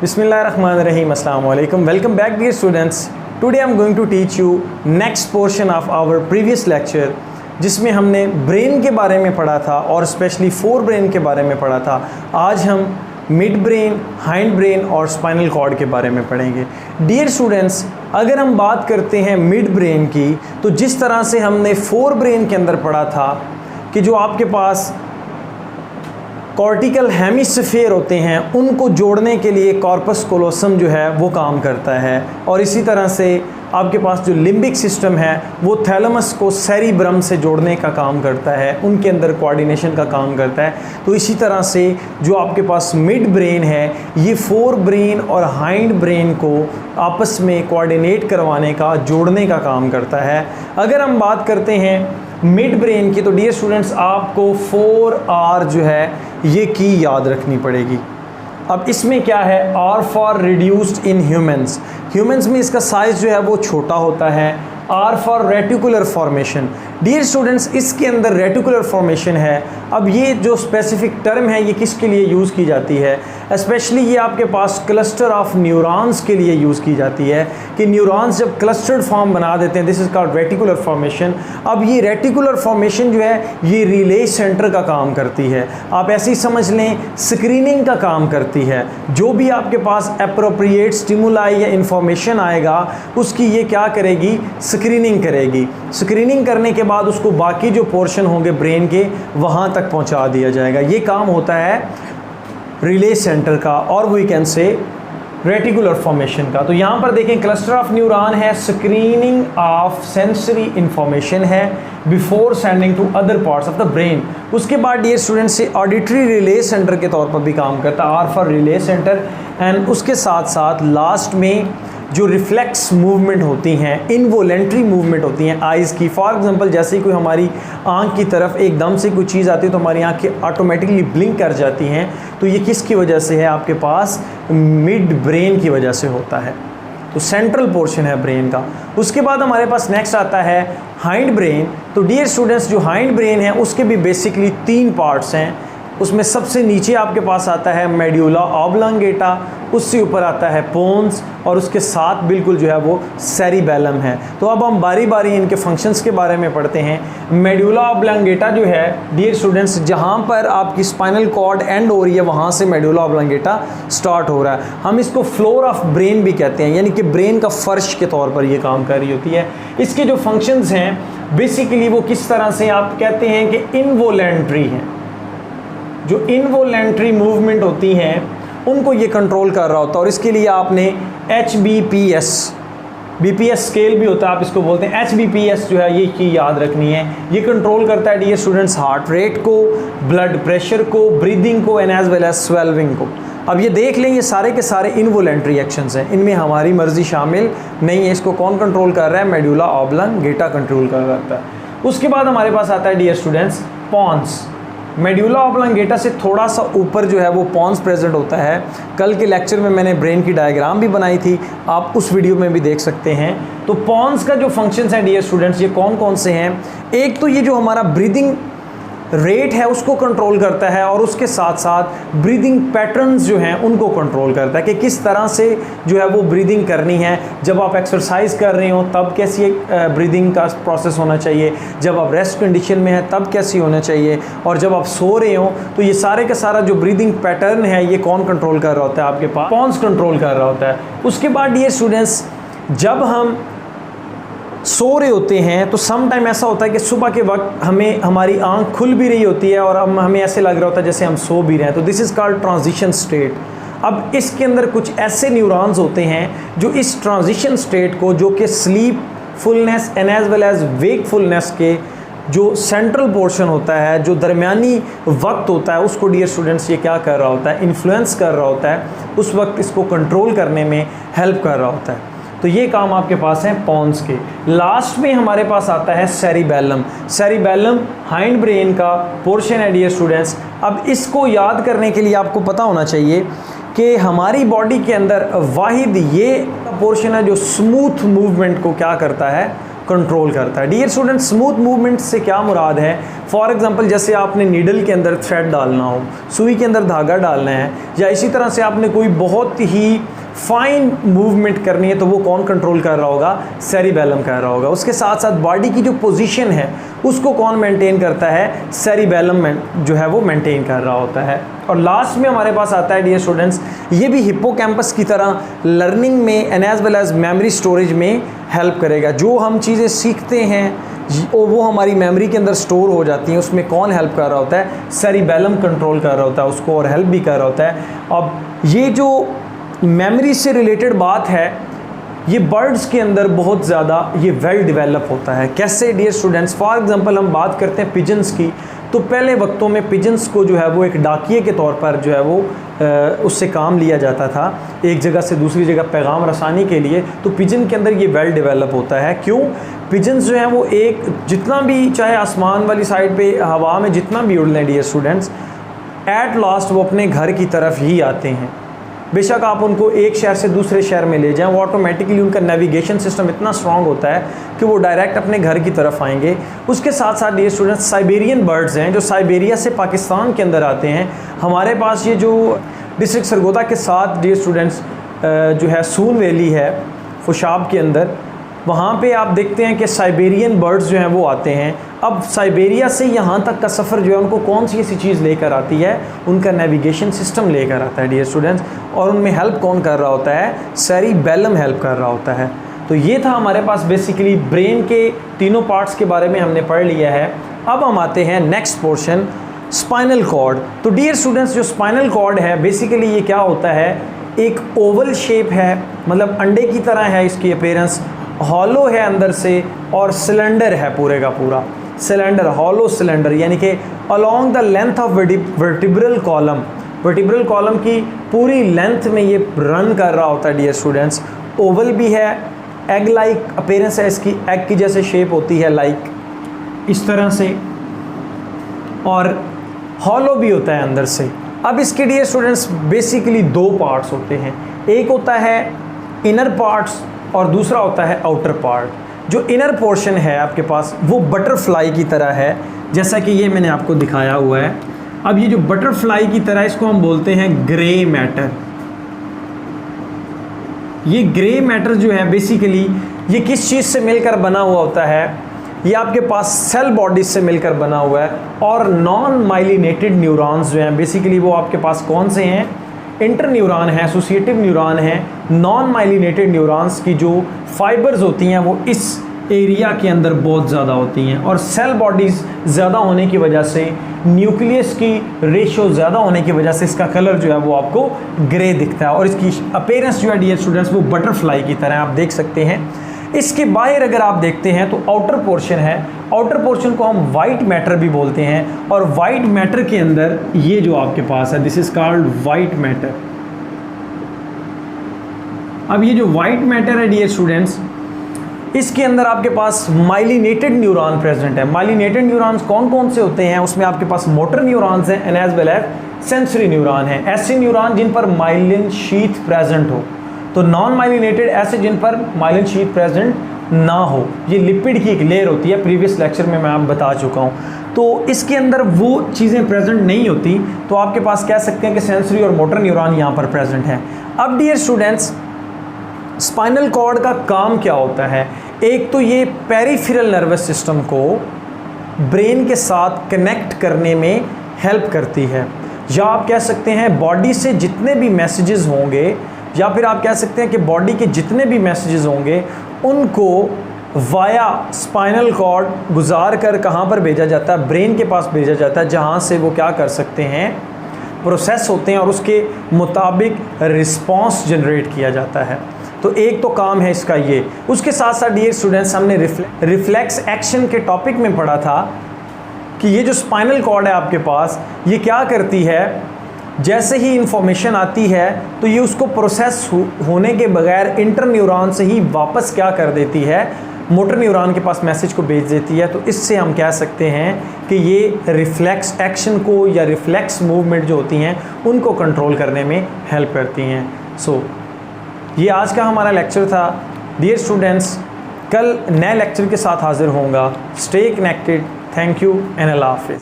Bismillahirrahmanirrahim. Assalamu alaikum. Welcome back, dear students. Today I am going to teach you next portion of our previous lecture, जिसमें हमने brain के बारे में पढ़ा था और स्पेशली फोर ब्रेन के बारे में पढ़ा था। आज हम मिड ब्रेन, हाइंड ब्रेन और स्पाइनल कॉर्ड के बारे में पढ़ेंगे। डियर स्टूडेंट्स, अगर हम बात करते हैं मिड ब्रेन की, तो जिस तरह से हमने फोर ब्रेन के अंदर पढ़ा था कि जो आपके पास कॉर्टिकल हेमिस्फीयर होते हैं, उनको जोड़ने के लिए कॉर्पस कोलोसम जो है वो काम करता है, और इसी तरह से आपके पास जो लिम्बिक सिस्टम है वो थैलेमस को सेरिब्रम से जोड़ने का काम करता है, उनके अंदर कोऑर्डिनेशन का काम करता है। तो इसी तरह से जो आपके पास मिड ब्रेन है, ये फोर ब्रेन और हाइंड ब्रेन को आपस में कोऑर्डिनेट करवाने का, जोड़ने का काम करता है। अगर हम बात करते हैं मिड ब्रेन की, तो डियर स्टूडेंट्स आपको 4R जो है ये की याद रखनी पड़ेगी। अब इसमें क्या है, R for reduced in humans. Humans में इसका साइज़ जो है वो छोटा होता है। R for reticular formation. Dear students, इसके अंदर रेटिकुलर फॉर्मेशन है। अब ये जो स्पेसिफिक टर्म है ये किसके लिए यूज़ की जाती है, स्पेशली ये आपके पास क्लस्टर ऑफ न्यूरॉन्स के लिए यूज़ की जाती है कि न्यूरॉन्स जब क्लस्टर्ड फॉर्म बना देते हैं, this is called reticular formation. अब ये रेटिकुलर फॉर्मेशन जो है ये रिले सेंटर का काम करती है। आप ऐसे ही समझ लें, स्क्रीनिंग का काम करती है। जो भी आपके पास अप्रोप्रिएट स्टिमुलाई या इंफॉर्मेशन आएगा उसकी ये क्या करेगी, स्क्रीनिंग करेगी। स्क्रीनिंग करने के बाद उसको बाकी जो पोर्शन होंगे ब्रेन के वहाँ तक पहुँचा दिया जाएगा। ये काम होता है रिले सेंटर का, और we can say reticular formation का। तो यहाँ पर देखें, क्लस्टर ऑफ न्यूरॉन है, स्क्रीनिंग ऑफ सेंसरी इंफॉर्मेशन है before sending to other parts of the brain. उसके बाद डियर स्टूडेंट्स से ऑडिटरी रिले सेंटर के तौर पर भी काम करता है, R for relay centre. And उसके साथ साथ लास्ट में जो रिफ्लेक्स मूवमेंट होती हैं, इनवोलेंट्री मूवमेंट होती हैं आइज़ की। फॉर एग्जांपल, जैसे ही कोई हमारी आंख की तरफ एकदम से कोई चीज़ आती है तो हमारी आंखें ऑटोमेटिकली ब्लिंक कर जाती हैं। तो ये किसकी वजह से है, आपके पास मिड ब्रेन की वजह से होता है। तो सेंट्रल पोर्शन है ब्रेन का। उसके बाद हमारे पास नेक्स्ट आता है हाइंड ब्रेन। तो डियर स्टूडेंट्स, जो हाइंड ब्रेन है उसके भी बेसिकली 3 पार्ट्स हैं। उसमें सबसे नीचे आपके पास आता है मेड्यूला ऑब्लांगेटा, उससे ऊपर आता है पोन्स, और उसके साथ बिल्कुल जो है वो सेरिबेलम है। तो अब हम बारी बारी इनके फंक्शंस के बारे में पढ़ते हैं। मेड्यूला ऑब्लांगेटा जो है डियर स्टूडेंट्स, जहाँ पर आपकी स्पाइनल कॉर्ड एंड हो रही है वहाँ से मेड्यूला ऑब्लांगेटा स्टार्ट हो रहा है। हम इसको फ्लोर ऑफ ब्रेन भी कहते हैं, यानी कि ब्रेन का फर्श के तौर पर ये काम कर रही होती है। इसके जो फंक्शंस हैं बेसिकली वो किस तरह से आप कहते हैं कि इनवोलेंट्री हैं। जो इनवोलेंट्री मूवमेंट होती हैं उनको ये कंट्रोल कर रहा होता है, और इसके लिए आपने HBPS, BPS स्केल भी होता है, आप इसको बोलते हैं। HBPS जो है ये की याद रखनी है। ये कंट्रोल करता है डियर स्टूडेंट्स हार्ट रेट को, ब्लड प्रेशर को, ब्रीदिंग को एंड एज वेल एज स्वेल्विंग को। अब ये देख लें, ये सारे के सारे इनवोलेंट्री एक्शंस हैं, इनमें हमारी मर्जी शामिल नहीं है। इसको कौन कंट्रोल कर रहा है, मेड्यूला ऑब्लांगेटा कंट्रोल करता है। उसके बाद हमारे पास आता है dear students pons. Medulla oblongata से थोड़ा सा ऊपर जो है वो पॉन्स प्रेजेंट होता है। कल के लेक्चर में मैंने ब्रेन की डायग्राम भी बनाई थी, आप उस वीडियो में भी देख सकते हैं। तो पॉन्स का जो फंक्शंस हैं डियर स्टूडेंट्स, ये कौन कौन से हैं, एक तो ये जो हमारा ब्रीदिंग रेट है उसको कंट्रोल करता है, और उसके साथ साथ ब्रीदिंग पैटर्न्स जो हैं उनको कंट्रोल करता है कि किस तरह से जो है वो ब्रीदिंग करनी है। जब आप एक्सरसाइज कर रहे हो तब कैसी ब्रीदिंग का प्रोसेस होना चाहिए, जब आप रेस्ट कंडीशन में है तब कैसी होना चाहिए, और जब आप सो रहे हो तो ये सारे का सारा जो ब्रीदिंग पैटर्न है ये कौन कंट्रोल कर रहा होता है, आपके पास पॉन्स कंट्रोल कर रहा होता है। उसके बाद डियर स्टूडेंट्स, जब हम सो रहे होते हैं तो सम टाइम ऐसा होता है कि सुबह के वक्त हमें हमारी आंख खुल भी रही होती है और हमें ऐसे लग रहा होता है जैसे हम सो भी रहे हैं। तो this is called transition state. अब इसके अंदर कुछ ऐसे न्यूरॉन्स होते हैं जो इस ट्रांजिशन स्टेट को, जो कि sleep fullness and as well as wakefulness के जो सेंट्रल पोर्शन होता है, जो दरमियानी वक्त होता है, उसको डियर स्टूडेंट्स ये क्या कर रहा होता है, इन्फ्लुएंस कर रहा होता है। उस वक्त इसको कंट्रोल करने में हेल्प कर रहा होता है। तो ये काम आपके पास है पॉन्स के। लास्ट में हमारे पास आता है सेरिबेलम। सेरिबेलम हाइंड ब्रेन का पोर्शन है डियर स्टूडेंट्स। अब इसको याद करने के लिए आपको पता होना चाहिए कि हमारी बॉडी के अंदर वाहिद ये पोर्शन है जो स्मूथ मूवमेंट को क्या करता है, कंट्रोल करता है। डियर स्टूडेंट, स्मूथ मूवमेंट से क्या मुराद है? फॉर एग्जांपल जैसे आपने नीडल के अंदर थ्रेड डालना हो, सुई के अंदर धागा डालना है, या इसी तरह से आपने कोई बहुत ही फाइन मूवमेंट करनी है, तो वो कौन कंट्रोल कर रहा होगा? सेरिबेलम कर रहा होगा। उसके साथ साथ बॉडी की जो पोजीशन है उसको कौन मेंटेन करता है? सेरिबेलम जो है वो मेंटेन कर रहा होता है। और लास्ट में हमारे पास आता है डियर स्टूडेंट्स, ये भी हिप्पोकैम्पस की तरह लर्निंग में and as well as memory storage में हेल्प करेगा। जो हम चीज़ें सीखते हैं वो हमारी मेमोरी के अंदर स्टोर हो जाती हैं। उसमें कौन हेल्प कर रहा होता है? सेरिबेलम कंट्रोल कर रहा होता है उसको, और हेल्प भी कर रहा होता है। अब ये जो मेमोरी से रिलेटेड बात है, ये बर्ड्स के अंदर बहुत ज़्यादा ये वेल डेवलप होता है। कैसे डियर स्टूडेंट्स? फॉर एग्जांपल हम बात करते हैं पिजन्स की, तो पहले वक्तों में पिजन्स को जो है वो एक डाकिए के तौर पर जो है वो उससे काम लिया जाता था एक जगह से दूसरी जगह पैगाम रसानी के लिए। तो पिजन के अंदर ये वेल डेवलप होता है। क्यों? पिजन्स जो हैं वो एक जितना भी, चाहे आसमान वाली साइड पे हवा में जितना भी उड़ लें डियर स्टूडेंट्स, एट लास्ट वो अपने घर की तरफ ही आते हैं। बेशक आप उनको एक शहर से दूसरे शहर में ले जाएं, वो ऑटोमेटिकली उनका नेविगेशन सिस्टम इतना स्ट्रांग होता है कि वो डायरेक्ट अपने घर की तरफ आएंगे। उसके साथ साथ डियर स्टूडेंट्स साइबेरियन बर्ड्स हैं जो साइबेरिया से पाकिस्तान के अंदर आते हैं। हमारे पास ये जो डिस्ट्रिक्ट सरगोदा के साथ डियर स्टूडेंट्स जो है सून वैली है खुशाब के अंदर, वहाँ पे आप देखते हैं कि साइबेरियन बर्ड्स जो हैं वो आते हैं। अब साइबेरिया से यहाँ तक का सफ़र जो है उनको कौन सी ऐसी चीज़ लेकर आती है? उनका नेविगेशन सिस्टम लेकर आता है डियर स्टूडेंट्स। और उनमें हेल्प कौन कर रहा होता है? सेरिबेलम हेल्प कर रहा होता है। तो ये था हमारे पास बेसिकली ब्रेन के तीनों पार्ट्स के बारे में हमने पढ़ लिया है। अब हम आते हैं नेक्स्ट पोर्शन, स्पाइनल कॉर्ड। तो डियर स्टूडेंट्स, जो स्पाइनल कॉर्ड है बेसिकली ये क्या होता है? एक ओवल शेप है, मतलब अंडे की तरह है इसकी अपीयरेंस, हॉलो है अंदर से, और सिलेंडर है पूरे का पूरा। सिलेंडर, हॉलो सिलेंडर, यानी कि along the length of vertebral column, vertebral column की पूरी लेंथ में ये रन कर रहा होता है डियर स्टूडेंट्स। ओवल भी है, एग लाइक अपीयरेंस है इसकी, एग की जैसे शेप होती है लाइक इस तरह से, और हॉलो भी होता है अंदर से। अब इसके डियर स्टूडेंट्स बेसिकली दो पार्ट्स होते हैं, एक होता है इनर पार्ट्स और दूसरा होता है आउटर पार्ट। जो इनर पोर्शन है आपके पास वो बटरफ्लाई की तरह है, जैसा कि ये मैंने आपको दिखाया हुआ है। अब ये जो बटरफ्लाई की तरह, इसको हम बोलते हैं ग्रे मैटर। ये ग्रे मैटर जो है बेसिकली ये किस चीज़ से मिलकर बना हुआ होता है? ये आपके पास सेल बॉडीज से मिलकर बना हुआ है। और नॉन माइलिनेटेड न्यूरॉन्स जो हैं बेसिकली वो आपके पास कौन से हैं? इंटर न्यूरॉन है, एसोसिएटिव न्यूरॉन है। नॉन माइलिनेटेड न्यूरॉन्स की जो फाइबर्स होती हैं वो इस एरिया के अंदर बहुत ज़्यादा होती हैं, और सेल बॉडीज़ ज़्यादा होने की वजह से, न्यूक्लियस की रेशियो ज़्यादा होने की वजह से इसका कलर जो है वो आपको ग्रे दिखता है। और इसकी अपीयरेंस जो है डियर स्टूडेंट्स वो बटरफ्लाई की तरह आप देख सकते हैं। इसके बाहर अगर आप देखते हैं तो आउटर पोर्शन है, आउटर पोर्शन को हम वाइट मैटर भी बोलते हैं। और वाइट मैटर के अंदर ये जो आपके पास है, this is called white matter. अब ये जो वाइट मैटर है डियर स्टूडेंट्स, इसके अंदर आपके पास माइलिनेटेड न्यूरॉन प्रेजेंट है। माइलिनेटेड न्यूरॉन्स कौन कौन से होते हैं? उसमें आपके पास मोटर न्यूरॉन्स हैं and as well as sensory neuron है। ऐसे न्यूरॉन जिन पर माइलिन शीथ प्रेजेंट हो, तो नॉन माइलिनेटेड ऐसे जिन पर माइलिन शीथ प्रेजेंट ना हो। ये लिपिड की एक लेयर होती है, प्रीवियस लेक्चर में मैं आप बता चुका हूँ। तो इसके अंदर वो चीज़ें प्रेजेंट नहीं होती, तो आपके पास कह सकते हैं कि सेंसरी और मोटर न्यूरॉन यहाँ पर प्रेजेंट है। अब डियर स्टूडेंट्स, स्पाइनल कॉर्ड का काम क्या होता है? एक तो ये पेरिफेरल नर्वस सिस्टम को ब्रेन के साथ कनेक्ट करने में हेल्प करती है, या आप कह सकते हैं बॉडी से जितने भी मैसेजेस होंगे, या फिर आप कह सकते हैं कि बॉडी के जितने भी मैसेजेस होंगे उनको वाया स्पाइनल कॉर्ड गुजार कर कहाँ पर भेजा जाता है? ब्रेन के पास भेजा जाता है, जहाँ से वो क्या कर सकते हैं? प्रोसेस होते हैं और उसके मुताबिक रिस्पॉन्स जनरेट किया जाता है। तो एक तो काम है इसका ये। उसके साथ साथ डियर स्टूडेंट्स, हमने रिफ्लेक्स एक्शन के टॉपिक में पढ़ा था कि ये जो स्पाइनल कॉर्ड है आपके पास, ये क्या करती है? जैसे ही इंफॉर्मेशन आती है तो ये उसको प्रोसेस होने के बगैर इंटर न्यूरॉन से ही वापस क्या कर देती है? मोटर न्यूरॉन के पास मैसेज को भेज देती है। तो इससे हम कह सकते हैं कि ये रिफ्लेक्स एक्शन को या रिफ्लेक्स मूवमेंट जो होती हैं उनको कंट्रोल करने में हेल्प करती हैं। सो ये आज का हमारा लेक्चर था डियर स्टूडेंट्स। कल नए लेक्चर के साथ हाजिर होऊंगा। Stay connected. Thank you and अल्लाह हाफिज़।